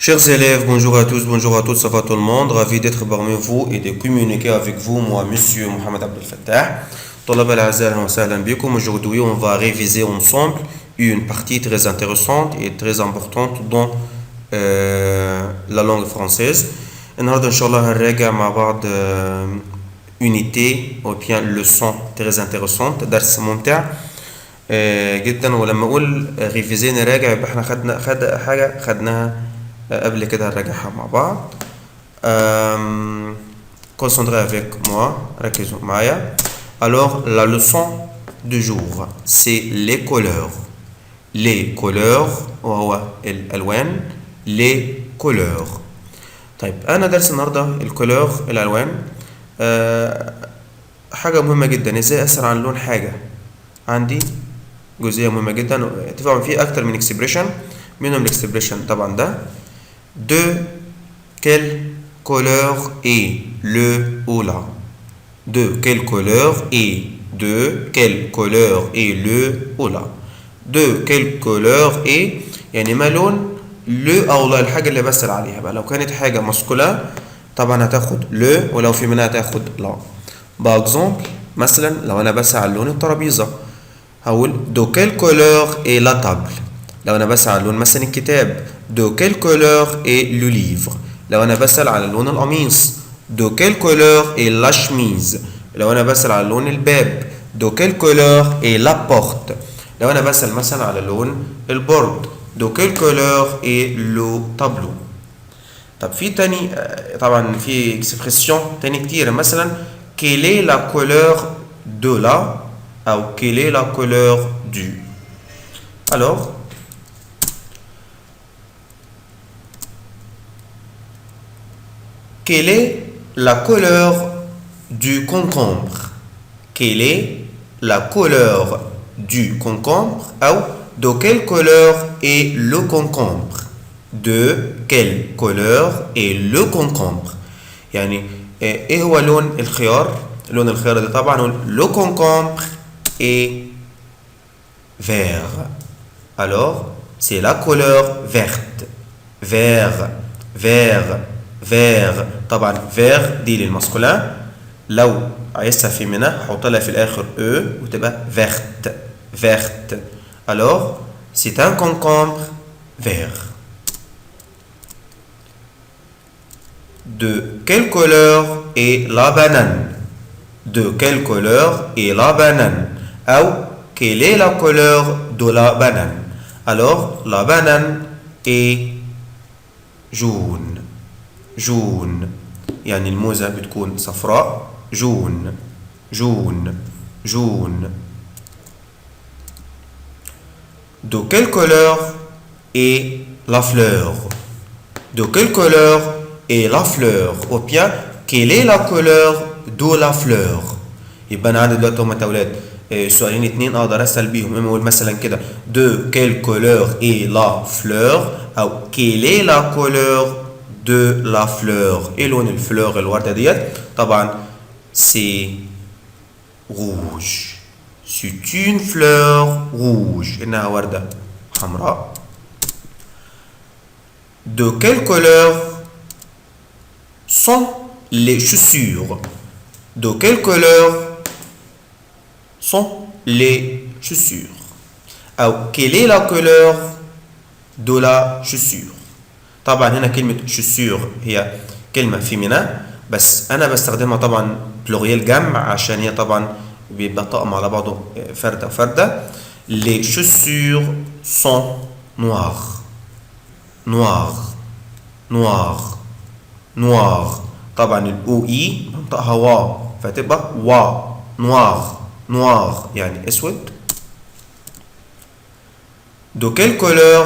Chers élèves, bonjour à tous, bonjour à toutes, ça va tout le monde, ravi d'être parmi vous et de communiquer avec vous, moi, monsieur Mohamed Abdel Fattah. طلاب الأعزاء أهلا وسهلا بكم. Aujourd'hui, on va réviser ensemble une partie très intéressante et très importante dans la langue française. النهارده إن شاء الله هنراجع مع بعض unité ou bien leçon très intéressante، درس ممتع جدا. ولما أقول réviser نراجع يبقى احنا حاجة خدناها قبل كده، هنراجعها مع بعض. Concentrez avec moi, ركزوا معايا. Alors la leçon du jour c'est les couleurs. Les couleurs وهو الألوان. les couleurs. طيب أنا درس النهارده الكولور الألوان. حاجة مهمة جدا، ازاي أسأل عن لون حاجة. عندي جزئية مهمة جدا، طبعا في أكتر من اكسبريشن، منهم الاكسبريشن طبعا ده de quelle couleur est le ou la. De quelle couleur est le ou la. De quelle couleur est يعني ما لون le أو لا الحاجة اللي بسأل عليها. بقى لو كانت حاجة مسكولة طبعا هتاخد le، ولو في منها هتاخد لا. باكزومبل مثلا لو أنا بسأل عن لون الترابيزة هقول de quelle couleur est la table. لو أنا بسأل عن لون مثلا الكتاب de quelle couleur est le livre. لو أنا بسأل على لون القميص de quelle couleur est la chemise. لو أنا بسأل على لون الباب de quelle couleur est la porte. لو أنا بسأل مثلا على لون البورد de quelle couleur est le tableau. طب في تاني طبعا في اكسبريسيون تاني كتير، مثلا quelle est la couleur de la أو quelle est la couleur du. alors quelle est la couleur du concombre. Quelle est la couleur du concombre ou de quelle couleur est le concombre. De quelle couleur est le concombre. يعني ايه هو لون الخيار. لون الخيار ده طبعا le concombre est vert. alors c'est la couleur verte. vert طبعا vert دي للماسكولين، لو عايزها فيمينا حط لها في الاخر e وتبقى verte. alors c'est un concombre vert. de quelle couleur est la banane. de quelle couleur est la banane ou quelle est la couleur de la banane. alors la banane est jaune. يعني الموزة بتكون صفراء. jaune. de quelle couleur est la fleur. de quelle couleur est la fleur ou bien quelle est la couleur de la fleur. يبقى انا عندي دلوقتي هما اولاد سؤالين اتنين اقدر اسال بيهم. اما اقول مثلا كده de quelle couleur est la fleur او quelle est la couleur de la fleur. ايه لون الفلور الوردة ديت. طبعا c'est rouge. c'est une fleur rouge، انها وردة حمراء. de quelle couleur sont les chaussures. de quelle couleur sont les chaussures ou quelle est la couleur de la chaussure. طبعا هنا كلمة chaussure هي كلمة فيمينا، بس أنا بستخدمها طبعا بلوريال جمع عشان هي طبعا بيبقى طقم على بعضه فردة وفردة. les chaussures sont noires. طبعا الأو إي منطقها وا فتبقى noir يعني أسود. de quelle couleur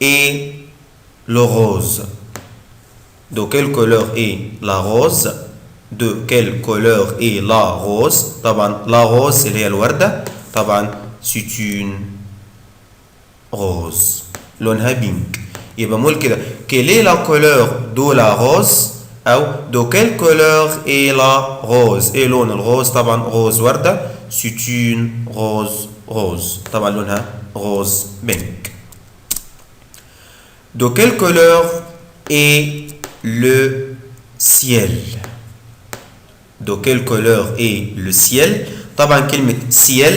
est le rose. de quelle couleur est la rose. de quelle couleur est la rose. طبعا la rose اللي هي الوردة طبعا c'est une rose لونها بينك. يبقى نقول كده quelle est la couleur de la rose أو de quelle couleur est la rose. ايه لون الغوز. طبعا غوز وردة c'est une rose طبعا لونها rose pink. de quelle couleur est le ciel? De quelle couleur est le ciel؟ طبعا كلمة ciel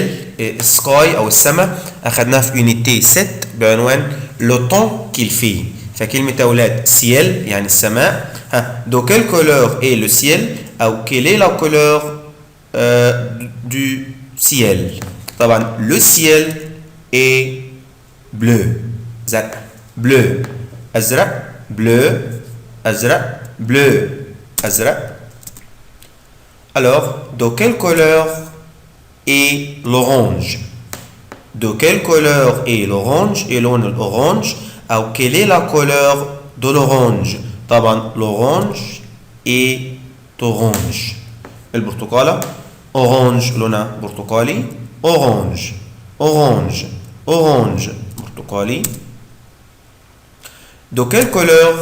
sky أو السماء أخذناها في unité 7 بعنوان le temps qu'il fait. فكلمة أولاد ciel يعني السماء. De quelle couleur est le ciel؟ أو quelle est la couleur du ciel؟ طبعا le ciel est bleu. زرق bleu أزرق bleu أزرق bleu أزرق. Alors, de quelle couleur est l'orange? De quelle couleur est l'orange? Et l'orange, ou quelle est la couleur de l'orange? طبعا l'orange est orange. البرتقالة orange لونها برتقالي. orange orange orange برتقالي. De quelle couleur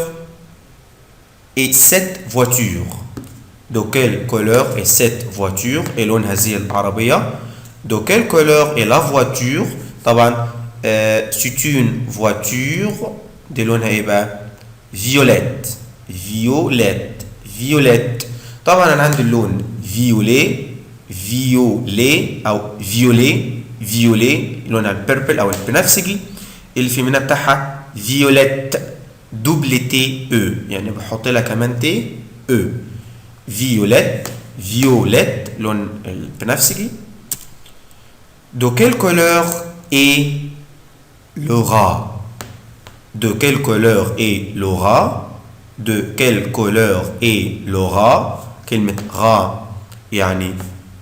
est cette voiture? De quelle couleur est cette voiture؟ لون هذه العربية. De quelle couleur est la voiture؟ طبعا c'est une voiture دي لونها ايه بقى؟ violette violette violette. طبعا انا عندي اللون violet violet او violet violet لونها البيربل او البنفسجي. الفيمينا بتاعها violette double تي او يعني بحط لها كمان تي او. violette violette لون البنفسجي. De quelle couleur est le rat? De quelle couleur est le rat? De quelle couleur est le rat؟ كلمة rat يعني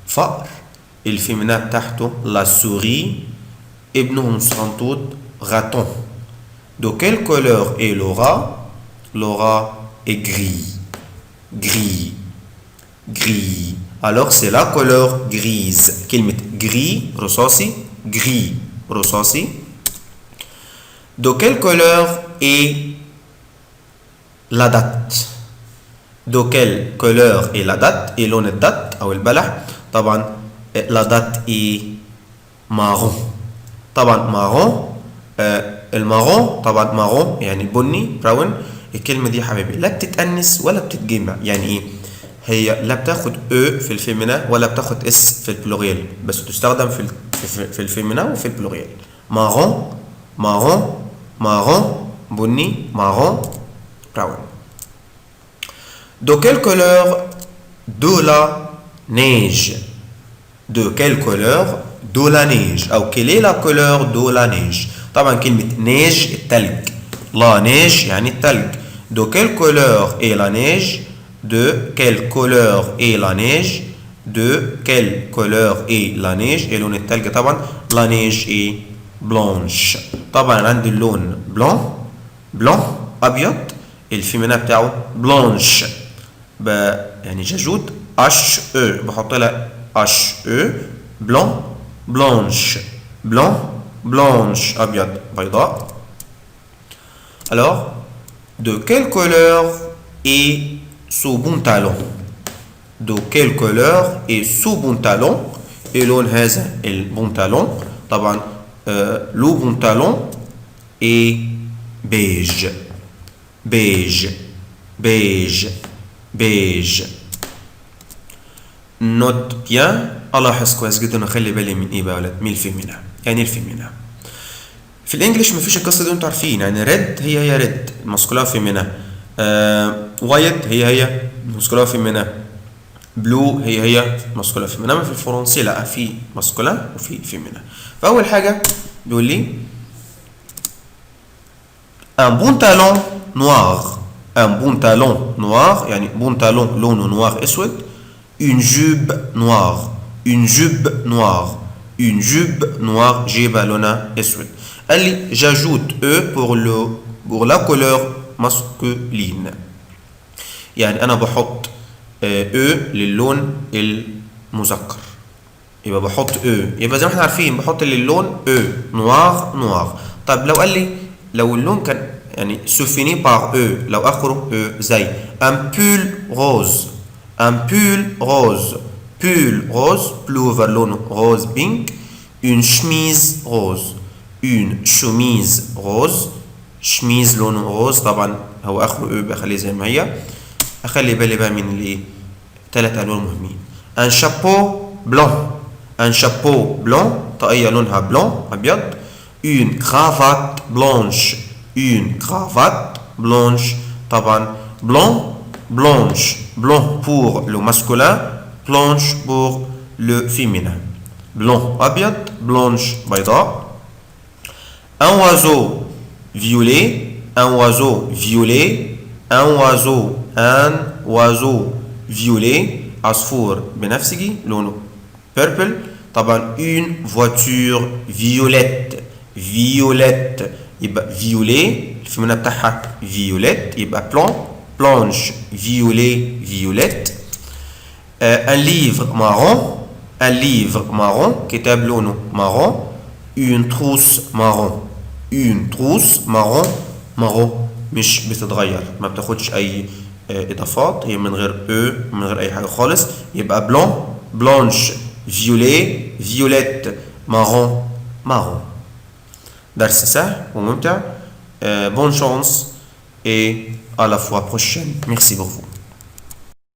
فأر. الفيمينا بتاعته la souris. ابنهم صغنطوط raton. De quelle couleur est le rat؟ Le rat est gris gris gris. Alors c'est la couleur grise. كلمة gris رصاصي gris رصاصي. De quelle couleur est la date؟ De quelle couleur est la date؟ et لون الدات أو البلح. طبعا la date est marron. طبعا marron المارون طبعا marron يعني بني براون. الكلمة دي حبيبي لا بتتأنس ولا بتتجمع. يعني ايه؟ هي لا بتاخد او في الفيمينا ولا بتاخد اس في البلوريال بس تستخدم في الفيمينا وفي البلوريال. مارون مارون مارون بني مارون براون. De quelle couleur de la neige؟ De quelle couleur de la neige أو quelle est la couleur de la neige؟ طبعا كلمة neige التلج. la neige يعني التلج. De quelle couleur est la neige؟ De quelle couleur est la neige؟ De quelle couleur est la neige؟ et لون التلج طبعا la neige est blanche. طبعا عندي اللون blanc أبيض. الفيمينا بتاعه blanche يعني جاجوت h e بحط لها h e blanc blanche blanc blanche أبيض بيضاء. Alors de quelle couleur est ce pantalon؟ De quelle couleur est ce pantalon؟ et لون هذا البنطلون طبعا le pantalon est beige beige beige beige. note bien. الاحظ كويس جدا وخلي بالي من ايه بقى يا ولاد؟ من الفيمينا. يعني الفيمينا في الانجليش مفيش القصه دي انتوا عارفين. يعني ريد هي ريد ماسكولا فيمينا. وايت هي ماسكولا فيمينا. بلو هي ماسكولا فيمينا. اما في الفرنسي لا في ماسكولا وفي فيمينا. فاول حاجه بيقول لي un pantalon noir. un pantalon noir يعني pantalon لونه نوار اسود. une jupe noire. une jupe noire. une jupe noire جيبه لونها اسود. قال لي j'ajoute e pour la couleur masculine. يعني انا بحط e للون المذكر. يبقى بحط e يبقى زي ما احنا عارفين بحط للون e noir noir. طب لو قال لي لو اللون كان يعني se finit par e لو اخره e زي un pull rose. un pull rose. pull rose pullover لونه rose pink. une chemise rose. une chemise rose. شميز لونه روز، طبعا هو اخره او بخليه زي ما هي. اخلي بالي بقى من الايه، 3 الوان مهمين. ان شابو بلون، ان شابو بلون، طاقية لونها بلون ابيض. اون كرافات بلونش، اون كرافات بلونش، طبعا بلون بلونش، بلون pour le masculin، بلونش pour le féminin. بلون ابيض، بلونش بيضاء. un oiseau violet، un oiseau violet، un oiseau violet، عصفور بنفسجي لونه purple. طبعا une voiture violette، violette يبقى violet، الفيمينا بتاعها violette يبقى blanche violet violette. un livre marron، un livre marron كتاب لونه marron. une trousse marron، une trousse marron، marron مش بتتغير، ما بتاخدش اي اضافات، هي من غير من غير اي حاجه خالص. يبقى بلون بلانش فيولي فيوليت مارون مارون. درس سهل وممتع. Bonne chance et à la fois prochaine. Merci beaucoup.